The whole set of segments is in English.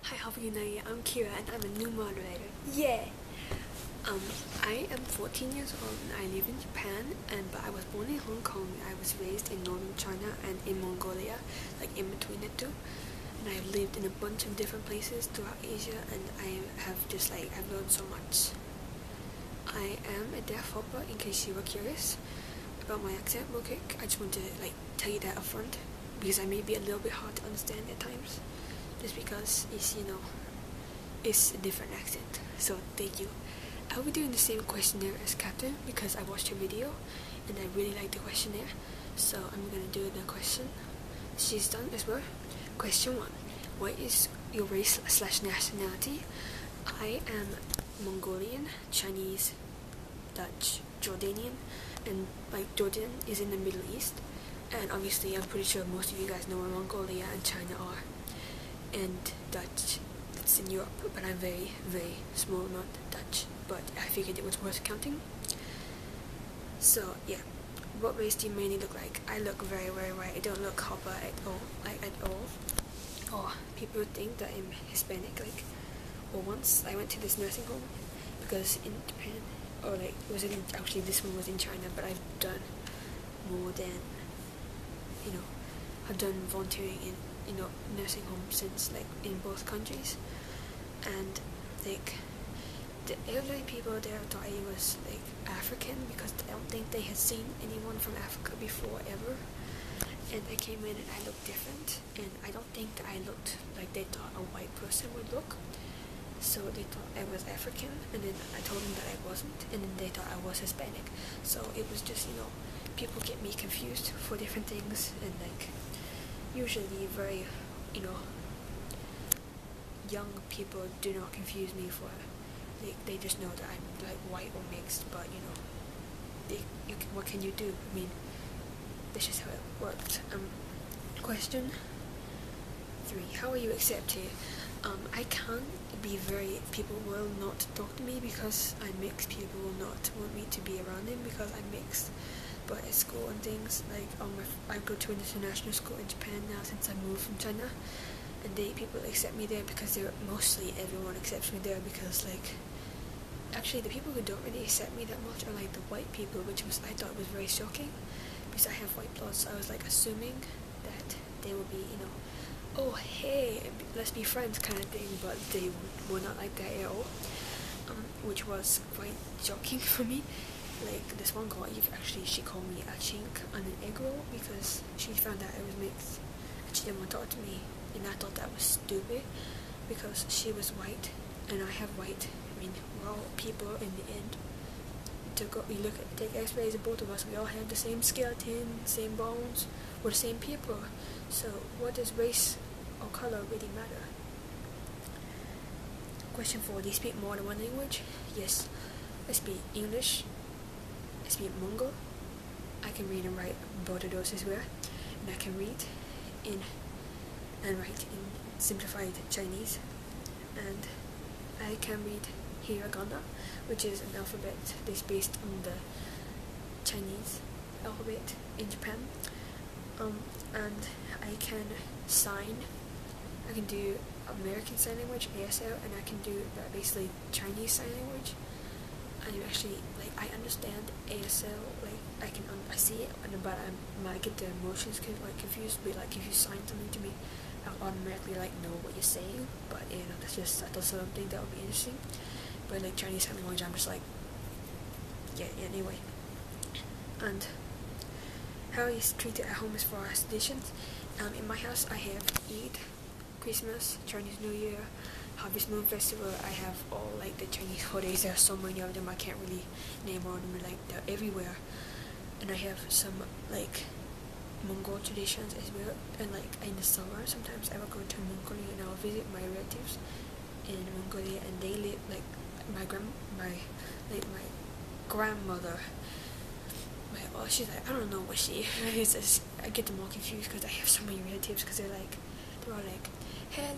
Hi, HapaUnited. I'm Kira and I'm a new moderator. Yeah! I am 14 years old and I live in Japan, but I was born in Hong Kong. I was raised in northern China and in Mongolia, like in between the two. And I've lived in a bunch of different places throughout Asia, and I have I've learned so much. I am a deaf hopper, in case you were curious about my accent real quick. I just want to tell you that up front, because I may be a little bit hard to understand at times, just because it's a different accent. So thank you. I'll be doing the same questionnaire as Captain because I watched her video and I really liked the questionnaire, so I'm gonna do the question she's done as well. Question 1. What is your race / nationality? I am Mongolian, Chinese, Dutch, Jordanian, and Jordan is in the Middle East, and obviously I'm pretty sure most of you guys know where Mongolia and China are, and Dutch, it's in Europe, but I'm very, very small amount Dutch, but I figured it was worth counting. So yeah, what race do you mainly look like? I look very, very white. I don't look hapa at all, or people think that I'm Hispanic, or once I went to this nursing home, because in Japan, actually this one was in China, but I've done more than, I've done volunteering in, nursing homes since, in both countries, and, the elderly people there thought I was, African, because I don't think they had seen anyone from Africa before, ever, and I came in and I looked different, and I don't think that I looked like they thought a white person would look, so they thought I was African, and then I told them that I wasn't, and then they thought I was Hispanic, so it was just, people get me confused for different things, and, usually very, young people do not confuse me for, they just know that I'm, white or mixed, but, what can you do? I mean, that's just how it worked. Question 3. How are you accepted? I can't be people will not talk to me because I'm mixed. People will not want me to be around them because I'm mixed. But at school and things, I go to an international school in Japan now since I moved from China, and people accept me there because mostly everyone accepts me there because, actually the people who don't really accept me that much are, the white people, which I thought was very shocking, because I have white blood, so I was, assuming that they would be, oh hey, let's be friends kind of thing, but they were not like that at all, which was quite shocking for me. This one girl, she called me a chink on an egg roll because she found out I was mixed, and she didn't want to talk to me, and I thought that was stupid, because she was white, and I have white. I mean, we're all people in the end. Take x-rays of both of us, we all have the same skeleton, same bones, we're the same people, so what does race or color really matter? Question 4. Do you speak more than one language? Yes, I speak English, I speak Mongol, I can read and write both of those as well, and I can read and write in simplified Chinese, and I can read hiragana, which is an alphabet that's based on the Chinese alphabet in Japan, and I can sign. I can do American Sign Language, ASL, and I can do basically Chinese Sign Language. I'm actually, I understand ASL, I see it, but I get the emotions confused, but if you sign something to me, I'll automatically know what you're saying, but that's just, I thought something that would be interesting, but Chinese Sign Language, I'm just yeah, anyway. And how are you treated at home as far as traditions? In my house I have Eid, Christmas, Chinese New Year, Harvest Moon Festival. I have all the Chinese holidays. There are so many of them I can't really name all of them, they're everywhere. And I have some Mongol traditions as well, and in the summer sometimes I will go to Mongolia and I will visit my relatives in Mongolia, and they live my grandmother, she's I don't know what she is. I get them all confused because I have so many relatives, because they're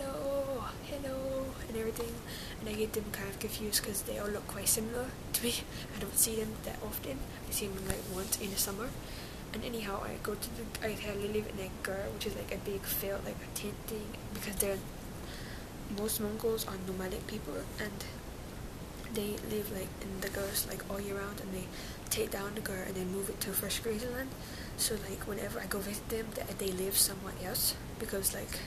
all hello, and everything, and I get them kind of confused because they all look quite similar to me. I don't see them that often. I see them once in the summer. And anyhow, I live in a girl, which is a big field, a tent thing, because most Mongols are nomadic people, and they live like in the gurs like all year round, and they take down the gur and they move it to fresh grazing land. So like whenever I go visit them, they live somewhere else, because like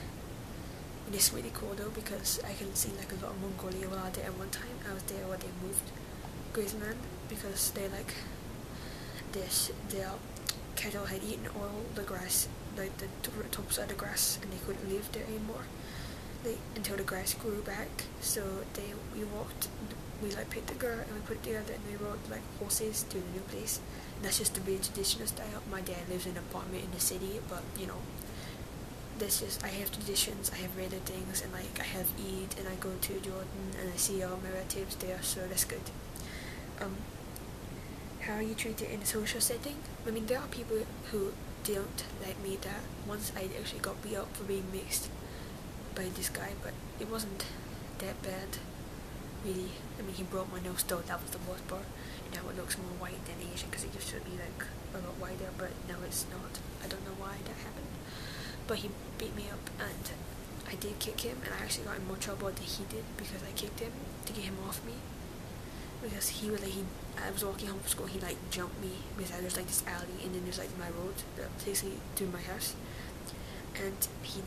it is really cool though, because I can see like a lot of Mongolia while I was there at one time. I was there when they moved grazing land, because they like their cattle had eaten all the grass, like the tops of the grass, and they couldn't live there anymore. Until the grass grew back. So we like picked the gur and we put it together, and we rode like horses to the new place. And that's just the really traditional style. My dad lives in an apartment in the city, but you know, that's just, I have traditions, I have regular things, and like I have Eid, and I go to Jordan and I see all my relatives there, so that's good. How are you treated in a social setting? I mean, there are people who don't like me. That once I actually got beat up for being mixed by this guy, but it wasn't that bad, really. I mean, he broke my nose though, that was the worst part. Now it looks more white than Asian, because it used to be like a lot whiter, but now it's not. I don't know why that happened. But he beat me up, and I did kick him, and I actually got in more trouble than he did, because I kicked him to get him off me. Because I was walking home from school, he like jumped me, because there's like this alley, and then there's like my road that takes me to my house. And he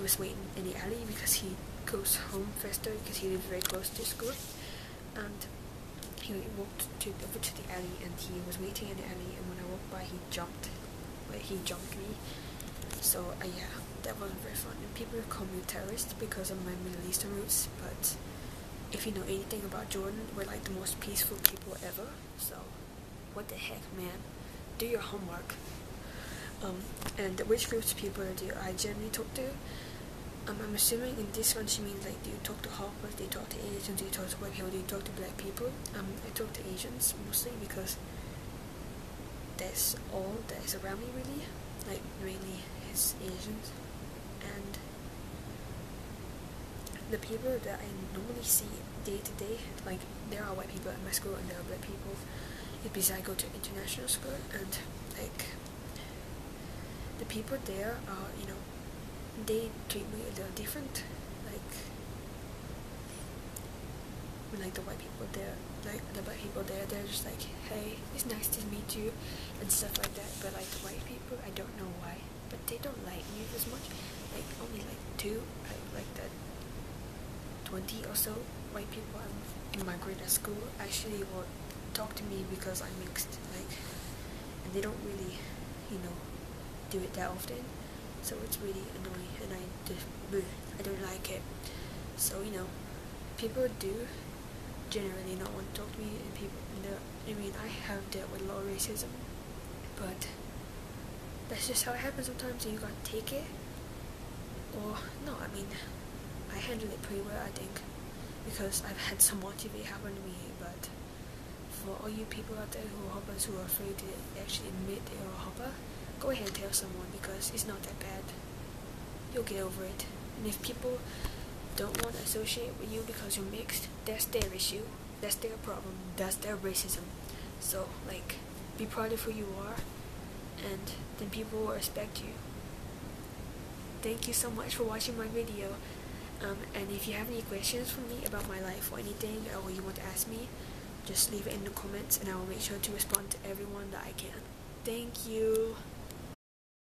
was waiting in the alley, because he goes home faster, because he lives very close to school. And he walked over to the alley, and he was waiting in the alley, and when I walked by, he jumped me. So yeah, that wasn't very fun. And people call me a terrorist because of my Middle Eastern roots, but if you know anything about Jordan, we're like the most peaceful people ever. So what the heck, man? Do your homework. And which groups of people do I generally talk to? I'm assuming in this one she means like, do you talk to hoppers, do you talk to Asians, do you talk to white people, do you talk to black people? I talk to Asians mostly, because that's all that is around me really. Like mainly is Asians. And the people that I normally see day to day, like there are white people at my school and there are black people. It's because I go to international school, and like the people there are, you know, they treat me a little different. Like the white people there, like the black people there, they're just like, hey, it's nice to meet you and stuff like that. But like the white people, I don't know why, but they don't like me as much. Like only like two, like that 20 or so white people in my grade at school actually will talk to me because I'm mixed, like, and they don't really, you know, do it that often. So it's really annoying, and I don't like it. So you know, people do generally not want to talk to me, and people, I mean, I have dealt with a lot of racism, but that's just how it happens sometimes, and you gotta take it. Or no, I mean, I handle it pretty well, I think, because I've had some motivate happen to me. But for all you people out there who are hoppers, who are afraid to actually admit they are a hopper, go ahead and tell someone, because it's not that bad. You'll get over it. And if people don't want to associate with you because you're mixed, that's their issue, that's their problem, that's their racism. So like, be proud of who you are, and then people will respect you. Thank you so much for watching my video. And if you have any questions for me about my life or anything, or you want to ask me, just leave it in the comments, and I will make sure to respond to everyone that I can. Thank you.